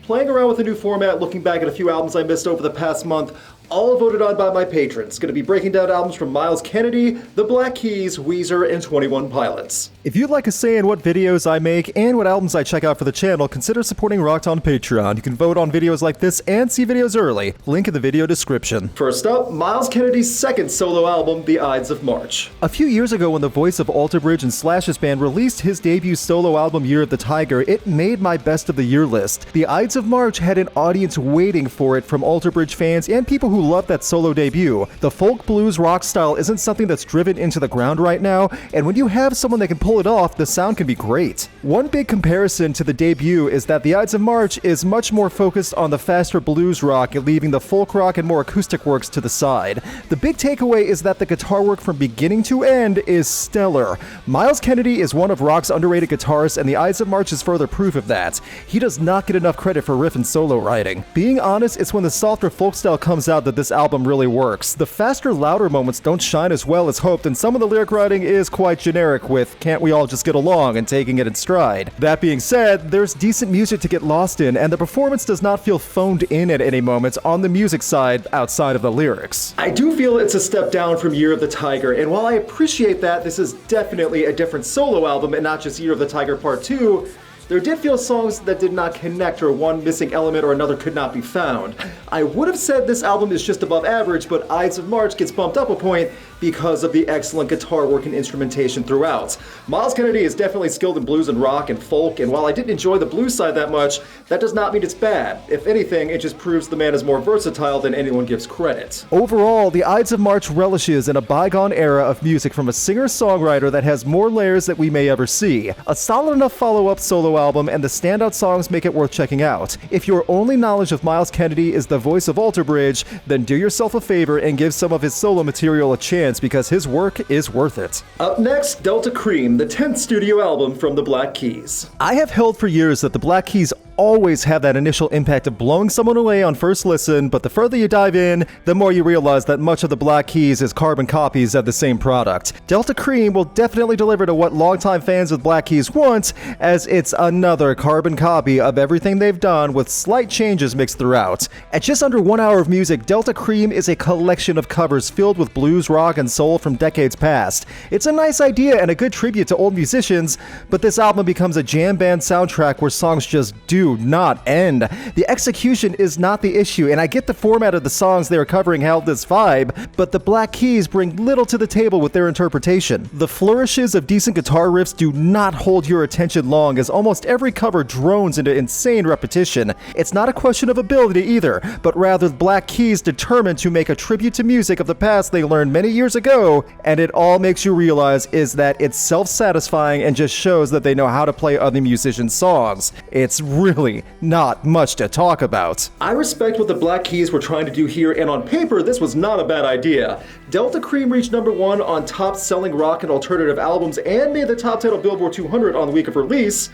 playing around with a new format, looking back at a few albums I missed over the past month, all voted on by my patrons. Going to be breaking down albums from Myles Kennedy, The Black Keys, Weezer, and 21 Pilots. If you'd like a say in what videos I make and what albums I check out for the channel, consider supporting Rocked on Patreon. You can vote on videos like this and see videos early. Link in the video description. First up, Myles Kennedy's second solo album, The Ides of March. A few years ago, when the voice of Alter Bridge and Slash's band released his debut solo album, Year of the Tiger, it made my best of the year list. The Ides of March had an audience waiting for it from Alter Bridge fans and people who love that solo debut. The folk blues rock style isn't something that's driven into the ground right now, and when you have someone that can pull it off, the sound can be great. One big comparison to the debut is that the Ides of March is much more focused on the faster blues rock, leaving the folk rock and more acoustic works to the side. The big takeaway is that the guitar work from beginning to end is stellar. Myles Kennedy is one of rock's underrated guitarists, and the Ides of March is further proof of that. He does not get enough credit for riff and solo writing. Being honest, it's when the softer folk style comes out that this album really works. The faster, louder moments don't shine as well as hoped, and some of the lyric writing is quite generic with "can't we all just get along" and taking it in stride. That being said, there's decent music to get lost in, and the performance does not feel phoned in at any moment on the music side outside of the lyrics. I do feel it's a step down from Year of the Tiger, and while I appreciate that, this is definitely a different solo album and not just Year of the Tiger Part 2, there did feel songs that did not connect, or one missing element or another could not be found. I would have said this album is just above average, but Ides of March gets bumped up a point because of the excellent guitar work and instrumentation throughout. Myles Kennedy is definitely skilled in blues and rock and folk, and while I didn't enjoy the blues side that much, that does not mean it's bad. If anything, it just proves the man is more versatile than anyone gives credit. Overall, the Ides of March relishes in a bygone era of music from a singer-songwriter that has more layers that we may ever see. A solid enough follow-up solo album, and the standout songs make it worth checking out. If your only knowledge of Myles Kennedy is the voice of Alter Bridge, then do yourself a favor and give some of his solo material a chance, because his work is worth it. Up next, Delta Kream, the 10th studio album from the Black Keys. I have held for years that the Black Keys always have that initial impact of blowing someone away on first listen, but the further you dive in, the more you realize that much of the Black Keys is carbon copies of the same product. Delta Kream will definitely deliver to what longtime fans of Black Keys want, as it's another carbon copy of everything they've done with slight changes mixed throughout. At just under 1 hour of music, Delta Kream is a collection of covers filled with blues, rock, and soul from decades past. It's a nice idea and a good tribute to old musicians, but this album becomes a jam band soundtrack where songs just do not end. The execution is not the issue, and I get the format of the songs they are covering held this vibe, but the Black Keys bring little to the table with their interpretation. The flourishes of decent guitar riffs do not hold your attention long, as almost every cover drones into insane repetition. It's not a question of ability either, but rather the Black Keys determined to make a tribute to music of the past they learned many years ago, and it all makes you realize is that it's self-satisfying and just shows that they know how to play other musicians' songs. It's really not much to talk about. I respect what the Black Keys were trying to do here, and on paper, this was not a bad idea. Delta Kream reached #1 on top-selling rock and alternative albums and made the top 10 of Billboard 200 on the week of release,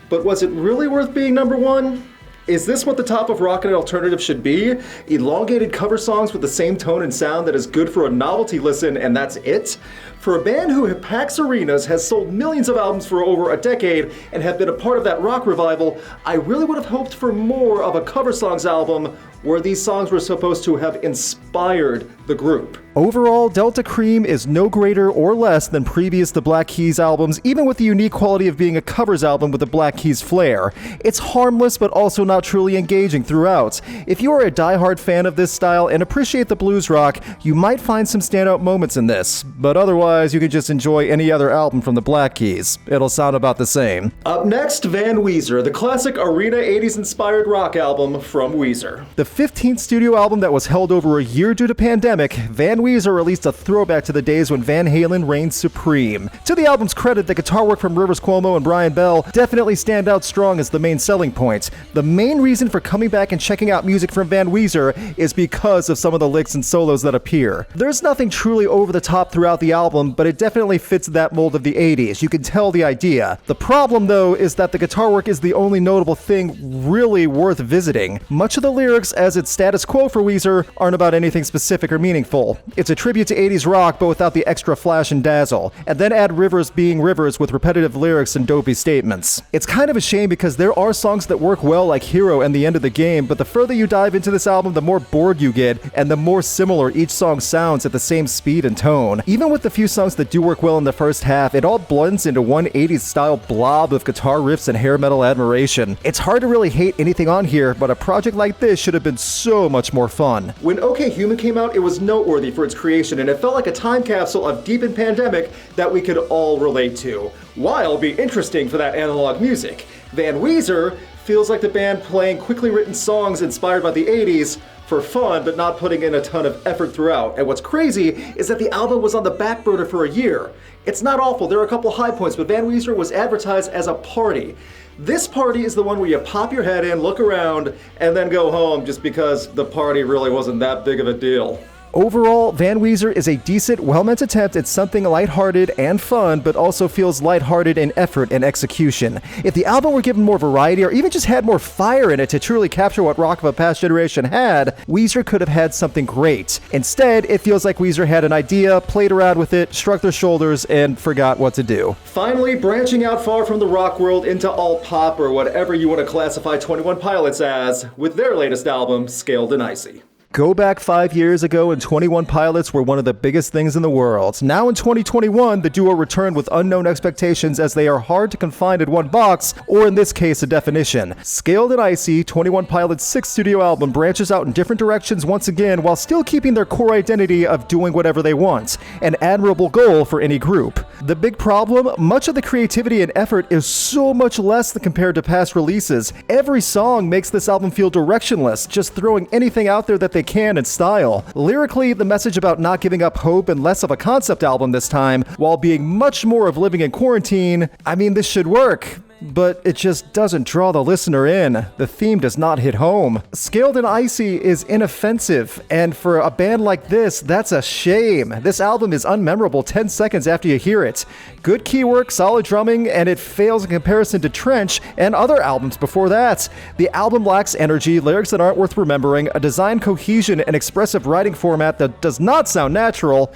but was it really worth being #1? Is this what the top of rock and alternative should be? Elongated cover songs with the same tone and sound that is good for a novelty listen, and that's it? For a band who packs arenas, has sold millions of albums for over a decade, and have been a part of that rock revival, I really would have hoped for more of a cover songs album where these songs were supposed to have inspired the group. Overall, Delta Kream is no greater or less than previous The Black Keys albums, even with the unique quality of being a covers album with the Black Keys flair. It's harmless but also not truly engaging throughout. If you are a diehard fan of this style and appreciate the blues rock, you might find some standout moments in this, but otherwise you can just enjoy any other album from the Black Keys. It'll sound about the same. Up next, Van Weezer, the classic arena 80s inspired rock album from Weezer. The 15th studio album that was held over a year due to pandemic, Van Weezer released a throwback to the days when Van Halen reigned supreme. To the album's credit, the guitar work from Rivers Cuomo and Brian Bell definitely stand out strong as the main selling point. The main reason for coming back and checking out music from Van Weezer is because of some of the licks and solos that appear. There's nothing truly over the top throughout the album, but it definitely fits that mold of the 80s. You can tell the idea. The problem, though, is that the guitar work is the only notable thing really worth visiting. Much of the lyrics, as its status quo for Weezer, aren't about anything specific or meaningful. It's a tribute to 80s rock, but without the extra flash and dazzle. And then add Rivers being Rivers with repetitive lyrics and dopey statements. It's kind of a shame because there are songs that work well like Hero and The End of the Game, but the further you dive into this album, the more bored you get, and the more similar each song sounds at the same speed and tone. Even with the few songs that do work well in the first half, it all blends into one 80s style blob of guitar riffs and hair metal admiration. It's hard to really hate anything on here, but a project like this should have been so much more fun. When OK Human came out, it was noteworthy for its creation, and it felt like a time capsule of deep in pandemic that we could all relate to, while being interesting for that analog music. Van Weezer feels like the band playing quickly written songs inspired by the 80s for fun, but not putting in a ton of effort throughout. And what's crazy is that the album was on the back burner for a year. It's not awful, there are a couple high points, but Van Weezer was advertised as a party. This party is the one where you pop your head in, look around, and then go home just because the party really wasn't that big of a deal. Overall, Van Weezer is a decent, well-meant attempt at something lighthearted and fun, but also feels lighthearted in effort and execution. If the album were given more variety or even just had more fire in it to truly capture what rock of a past generation had, Weezer could have had something great. Instead, it feels like Weezer had an idea, played around with it, shrugged their shoulders, and forgot what to do. Finally, branching out far from the rock world into alt-pop or whatever you want to classify 21 Pilots as, with their latest album, Scaled And Icy. Go back 5 years ago and 21 Pilots were one of the biggest things in the world. Now in 2021, the duo returned with unknown expectations as they are hard to confine in one box, or in this case, a definition. Scaled and Icy, 21 Pilots' sixth studio album, branches out in different directions once again while still keeping their core identity of doing whatever they want, an admirable goal for any group. The big problem? Much of the creativity and effort is so much less than compared to past releases. Every song makes this album feel directionless, just throwing anything out there that they can in style. Lyrically, the message about not giving up hope and less of a concept album this time, while being much more of living in quarantine. I mean, this should work, but it just doesn't draw the listener in. The theme does not hit home. Scaled and Icy is inoffensive, and for a band like this, that's a shame. This album is unmemorable 10 seconds after you hear it. Good keywork, solid drumming, and it fails in comparison to Trench and other albums before that. The album lacks energy, lyrics that aren't worth remembering, a design cohesion, and expressive writing format that does not sound natural.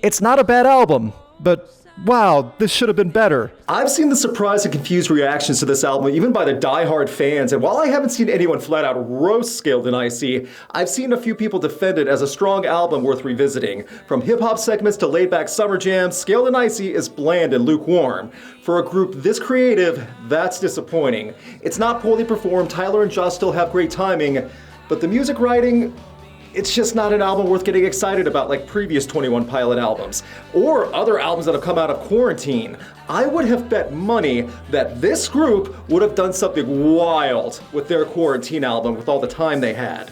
It's not a bad album, but wow, this should have been better. I've seen the surprised and confused reactions to this album, even by the die-hard fans, and while I haven't seen anyone flat-out roast Scaled and Icy, I've seen a few people defend it as a strong album worth revisiting. From hip-hop segments to laid-back summer jams, Scaled and Icy is bland and lukewarm. For a group this creative, that's disappointing. It's not poorly performed, Tyler and Josh still have great timing, but the music writing, it's just not an album worth getting excited about like previous 21 Pilot albums, or other albums that have come out of quarantine. I would have bet money that this group would have done something wild with their quarantine album with all the time they had.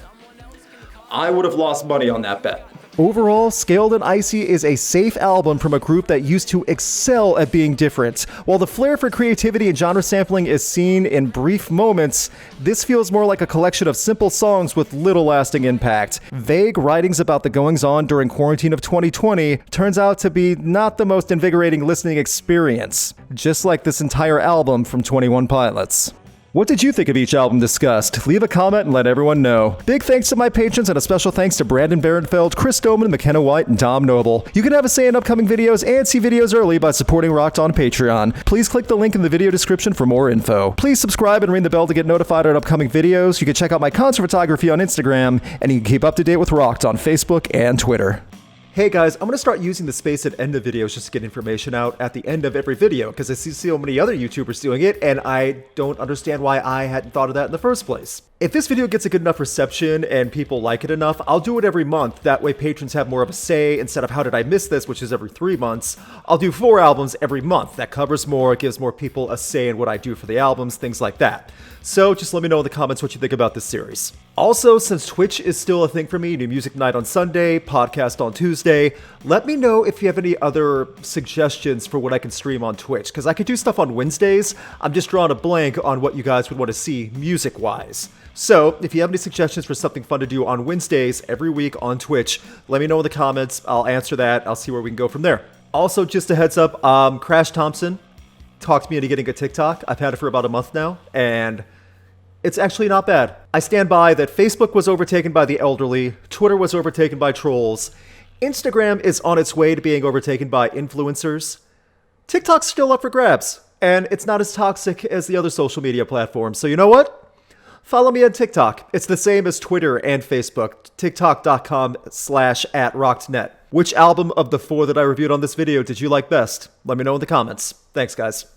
I would have lost money on that bet. Overall, Scaled and Icy is a safe album from a group that used to excel at being different. While the flair for creativity and genre sampling is seen in brief moments, this feels more like a collection of simple songs with little lasting impact. Vague writings about the goings-on during quarantine of 2020 turns out to be not the most invigorating listening experience, just like this entire album from 21 Pilots. What did you think of each album discussed? Leave a comment and let everyone know. Big thanks to my patrons and a special thanks to Brandon Barenfeld, Chris Doman, McKenna White, and Dom Noble. You can have a say in upcoming videos and see videos early by supporting Rocked on Patreon. Please click the link in the video description for more info. Please subscribe and ring the bell to get notified on upcoming videos. You can check out my concert photography on Instagram, and you can keep up to date with Rocked on Facebook and Twitter. Hey guys, I'm going to start using the space at end of videos just to get information out at the end of every video, because I see so many other YouTubers doing it, and I don't understand why I hadn't thought of that in the first place. If this video gets a good enough reception and people like it enough, I'll do it every month. That way patrons have more of a say. Instead of How Did I Miss This, which is every 3 months, I'll do 4 albums every month. That covers more, it gives more people a say in what I do for the albums, things like that. So just let me know in the comments what you think about this series. Also, since Twitch is still a thing for me, new music night on Sunday, podcast on Tuesday, let me know if you have any other suggestions for what I can stream on Twitch, because I could do stuff on Wednesdays. I'm just drawing a blank on what you guys would want to see music-wise. So, if you have any suggestions for something fun to do on Wednesdays every week on Twitch, let me know in the comments. I'll answer that. I'll see where we can go from there. Also, just a heads up, Crash Thompson talked me into getting a TikTok. I've had it for about a month now, and it's actually not bad. I stand by that Facebook was overtaken by the elderly, Twitter was overtaken by trolls, Instagram is on its way to being overtaken by influencers. TikTok's still up for grabs, and it's not as toxic as the other social media platforms. So you know what? Follow me on TikTok. It's the same as Twitter and Facebook, tiktok.com/@rockednet. Which album of the 4 that I reviewed on this video did you like best? Let me know in the comments. Thanks, guys.